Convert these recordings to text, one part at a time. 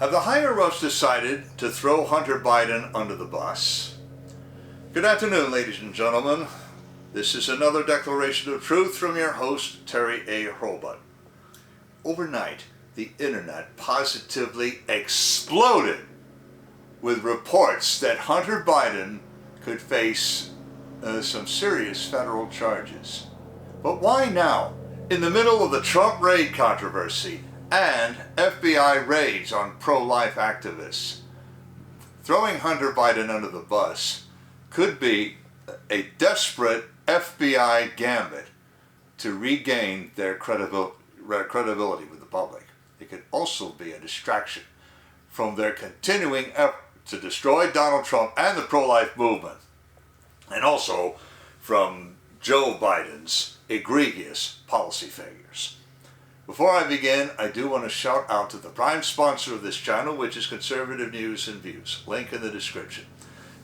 Have the higher-ups decided to throw Hunter Biden under the bus? Good afternoon, ladies and gentlemen. This is another declaration of truth from your host, Terry A. Hurlbut. Overnight, the internet positively exploded with reports that Hunter Biden could face some serious federal charges. But why now, in the middle of the Trump raid controversy and FBI raids on pro-life activists? Throwing Hunter Biden under the bus could be a desperate FBI gambit to regain their credibility with the public. It could also be a distraction from their continuing effort to destroy Donald Trump and the pro-life movement, and also from Joe Biden's egregious policy failures. Before I begin, I do want to shout out to the prime sponsor of this channel, which is Conservative News and Views. Link in the description.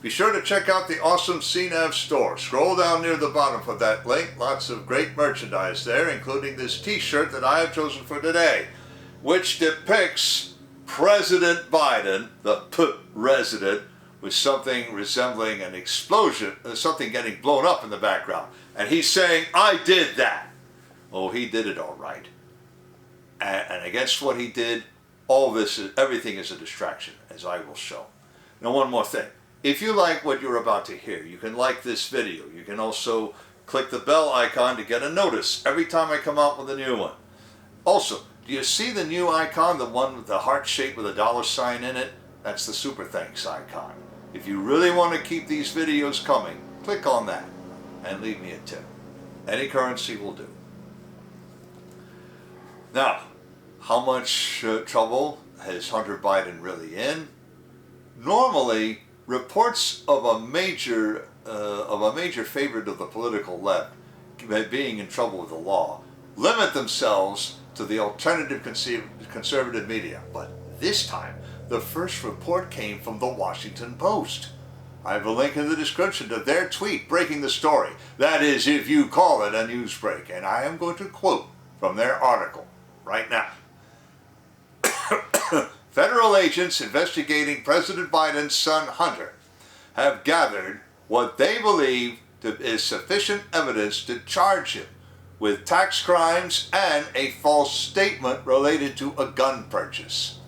Be sure to check out the awesome CNAV Store. Scroll down near the bottom for that link. Lots of great merchandise there, including this t-shirt that I have chosen for today, which depicts President Biden, the P-resident, with something resembling an explosion, something getting blown up in the background. And he's saying, "I did that." Oh, he did it all right. And against what he did, everything is a distraction, as I will show. Now, one more thing. If you like what you're about to hear, you can like this video. You can also click the bell icon to get a notice every time I come out with a new one. Also, do you see the new icon, the one with the heart shape with a $sign in it? That's the super thanks icon. If you really want to keep these videos coming, click on that and leave me a tip. Any currency will do. Now, how much trouble is Hunter Biden really in? Normally, reports of a major favorite of the political left being in trouble with the law limit themselves to the alternative conservative media. But this time, the first report came from the Washington Post. I have a link in the description to their tweet breaking the story. That is, if you call it a news break. And I am going to quote from their article right now. Federal agents investigating President Biden's son Hunter have gathered what they believe is sufficient evidence to charge him with tax crimes and a false statement related to a gun purchase.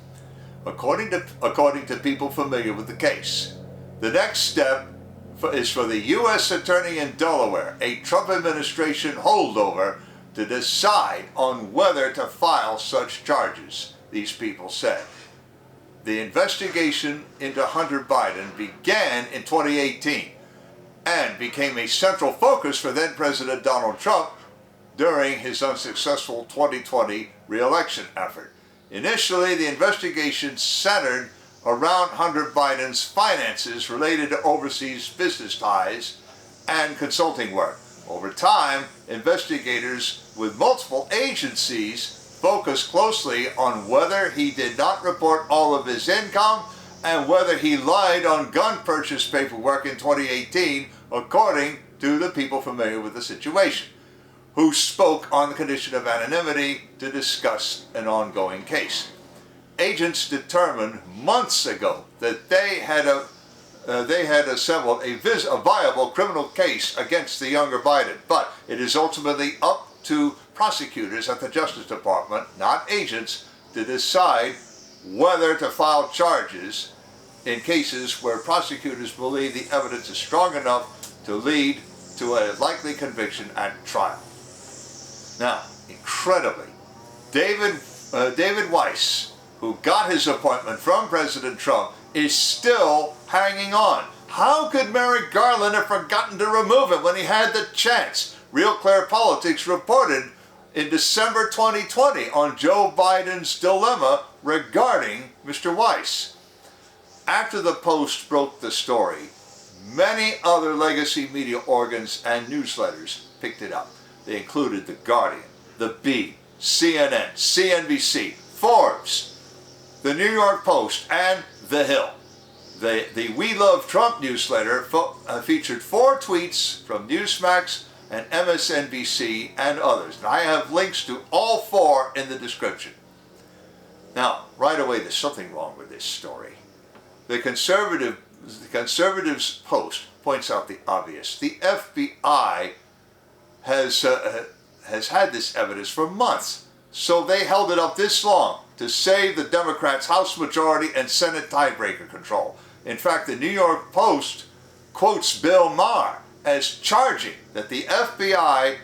According to people familiar with the case, the next step is for the U.S. Attorney in Delaware, a Trump administration holdover, to decide on whether to file such charges, these people said. The investigation into Hunter Biden began in 2018 and became a central focus for then-President Donald Trump during his unsuccessful 2020 re-election effort. Initially, the investigation centered around Hunter Biden's finances related to overseas business ties and consulting work. Over time, investigators with multiple agencies focused closely on whether he did not report all of his income and whether he lied on gun purchase paperwork in 2018, according to the people familiar with the situation, who spoke on the condition of anonymity to discuss an ongoing case. Agents determined months ago that they had assembled a viable criminal case against the younger Biden, but it is ultimately up to prosecutors at the Justice Department, not agents, to decide whether to file charges in cases where prosecutors believe the evidence is strong enough to lead to a likely conviction at trial. Now, incredibly, David Weiss, who got his appointment from President Trump, is still hanging on. How could Merrick Garland have forgotten to remove him when he had the chance? Real Clear Politics reported in December 2020 on Joe Biden's dilemma regarding Mr. Weiss. After the Post broke the story, many other legacy media organs and newsletters picked it up. They included The Guardian, The Bee, CNN, CNBC, Forbes, The New York Post, and The Hill. The We Love Trump newsletter featured 4 tweets from Newsmax and MSNBC and others. And I have links to all 4 in the description. Now, right away, there's something wrong with this story. The Conservatives Post points out the obvious. The FBI has had this evidence for months, so they held it up this long to save the Democrats' House majority and Senate tiebreaker control. In fact, the New York Post quotes Bill Maher as charging that the FBI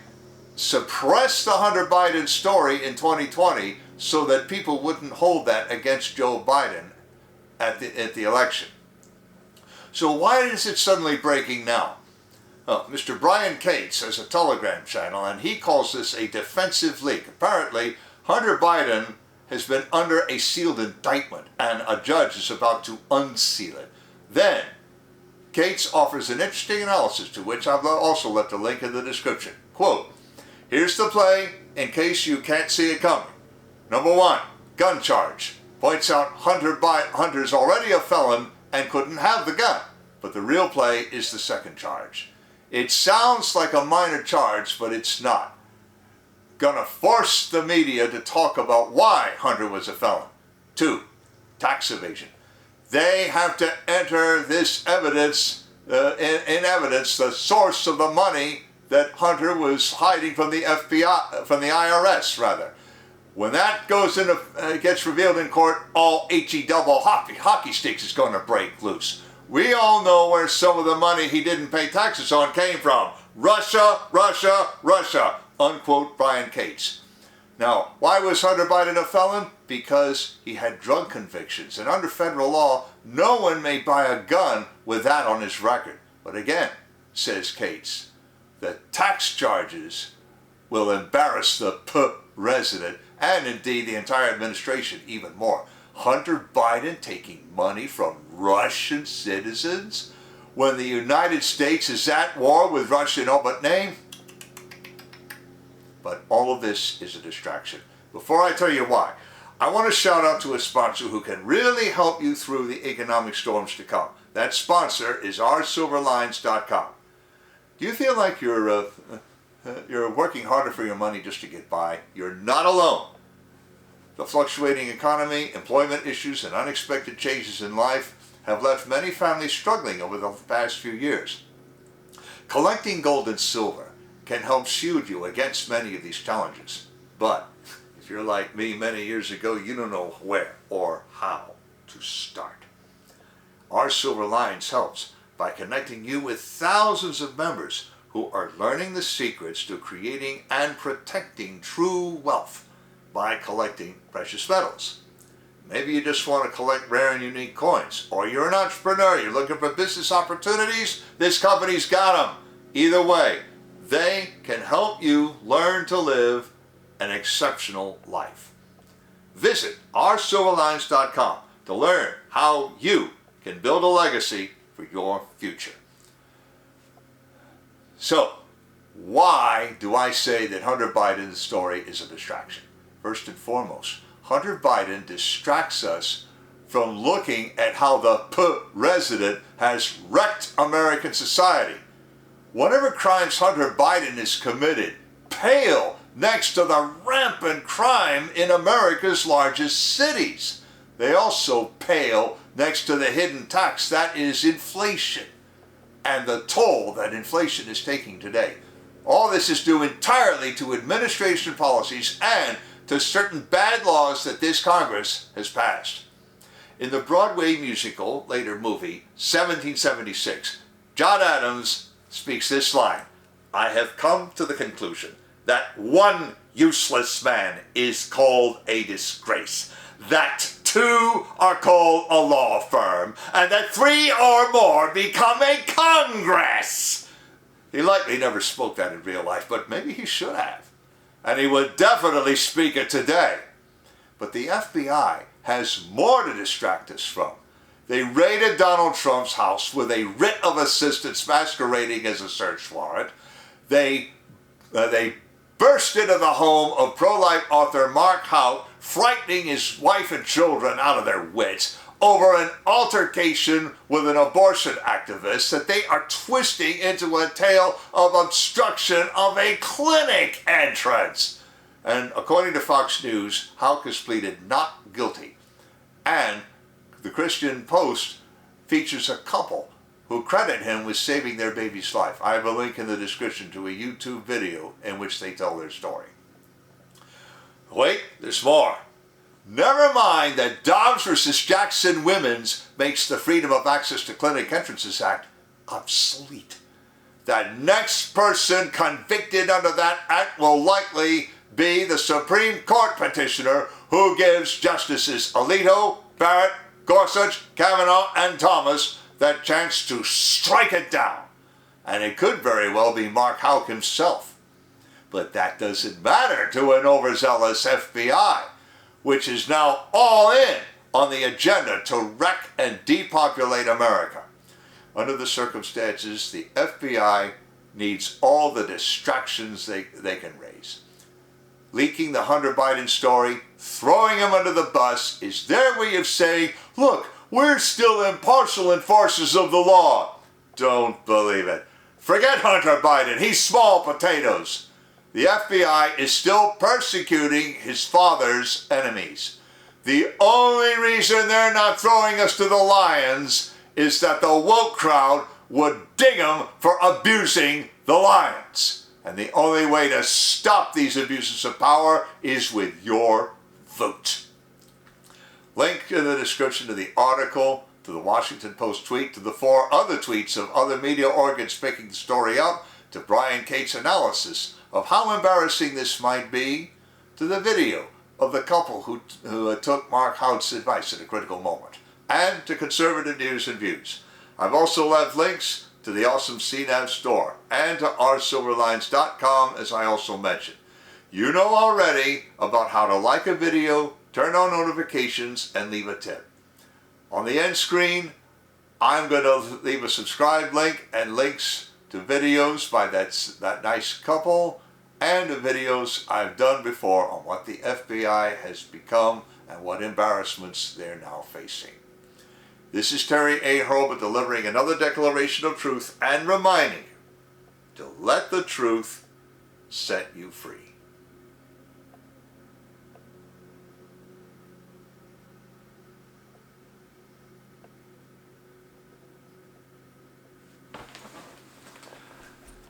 suppressed the Hunter Biden story in 2020 so that people wouldn't hold that against Joe Biden at the election. So why is it suddenly breaking now? Mr. Brian Cates has a Telegram channel, and he calls this a defensive leak. Apparently, Hunter Biden has been under a sealed indictment, and a judge is about to unseal it. Then, Cates offers an interesting analysis, to which I've also left a link in the description. Quote, "Here's the play in case you can't see it coming. Number one, gun charge. Points out Hunter's already a felon and couldn't have the gun. But the real play is the second charge. It sounds like a minor charge, but it's not. Gonna force the media to talk about why Hunter was a felon. 2, tax evasion. They have to enter this evidence, in evidence, the source of the money that Hunter was hiding from the FBI, from the IRS rather. When that gets revealed in court, all HE-double hockey sticks is going to break loose. We all know where some of the money he didn't pay taxes on came from. Russia, Russia, Russia," unquote Brian Cates. Now, why was Hunter Biden a felon? Because he had drug convictions, and under federal law, no one may buy a gun with that on his record. But again, says Cates, the tax charges will embarrass the president and indeed the entire administration even more. Hunter Biden taking money from Russian citizens when the United States is at war with Russia in all but name? But all of this is a distraction. Before I tell you why, I want to shout out to a sponsor who can really help you through the economic storms to come. That sponsor is oursilverlines.com. Do you feel like you're working harder for your money just to get by? You're not alone. The fluctuating economy, employment issues, and unexpected changes in life have left many families struggling over the past few years. Collecting gold and silver can help shield you against many of these challenges. But if you're like me many years ago, you don't know where or how to start. Our Silver Lines helps by connecting you with thousands of members who are learning the secrets to creating and protecting true wealth by collecting precious metals. Maybe you just want to collect rare and unique coins, or you're an entrepreneur, you're looking for business opportunities, this company's got them. Either way, they can help you learn to live an exceptional life. Visit oursilverlines.com to learn how you can build a legacy for your future. So, why do I say that Hunter Biden's story is a distraction? First and foremost, Hunter Biden distracts us from looking at how the president has wrecked American society. Whatever crimes Hunter Biden has committed pale next to the rampant crime in America's largest cities. They also pale next to the hidden tax that is inflation and the toll that inflation is taking today. All this is due entirely to administration policies and to certain bad laws that this Congress has passed. In the Broadway musical, later movie, 1776, John Adams speaks this line, "I have come to the conclusion that one useless man is called a disgrace, that 2 are called a law firm, and that 3 or more become a Congress." He likely never spoke that in real life, but maybe he should have. And he would definitely speak it today. But the FBI has more to distract us from. They raided Donald Trump's house with a writ of assistance masquerading as a search warrant. They burst into the home of pro-life author Mark Houck, frightening his wife and children out of their wits over an altercation with an abortion activist that they are twisting into a tale of obstruction of a clinic entrance. And according to Fox News, Houck has pleaded not guilty. And the Christian Post features a couple who credit him with saving their baby's life. I have a link in the description to a YouTube video in which they tell their story. Wait, there's more. Never mind that Dobbs versus Jackson Women's makes the Freedom of Access to Clinic Entrances Act obsolete. The next person convicted under that act will likely be the Supreme Court petitioner who gives Justices Alito, Barrett, Gorsuch, Kavanaugh, and Thomas that chance to strike it down. And it could very well be Mark Houck himself. But that doesn't matter to an overzealous FBI, which is now all in on the agenda to wreck and depopulate America. Under the circumstances, the FBI needs all the distractions they can raise. Leaking the Hunter Biden story, throwing him under the bus, is their way of saying, look, we're still impartial enforcers of the law. Don't believe it. Forget Hunter Biden. He's small potatoes. The FBI is still persecuting his father's enemies. The only reason they're not throwing us to the lions is that the woke crowd would ding them for abusing the lions. And the only way to stop these abuses of power is with your vote. Link in the description to the article, to the Washington Post tweet, to the 4 other tweets of other media organs picking the story up, to Brian Cates' analysis of how embarrassing this might be, to the video of the couple who took Mark Houck's advice at a critical moment, and to conservative news and views. I've also left links to the awesome CNAV Store and to rsilverlines.com, as I also mentioned. You know already about how to like a video, turn on notifications, and leave a tip. On the end screen, I'm going to leave a subscribe link and links to videos by that nice couple and the videos I've done before on what the FBI has become and what embarrassments they're now facing. This is Terry A. Hurlbut delivering another declaration of truth and reminding you to let the truth set you free.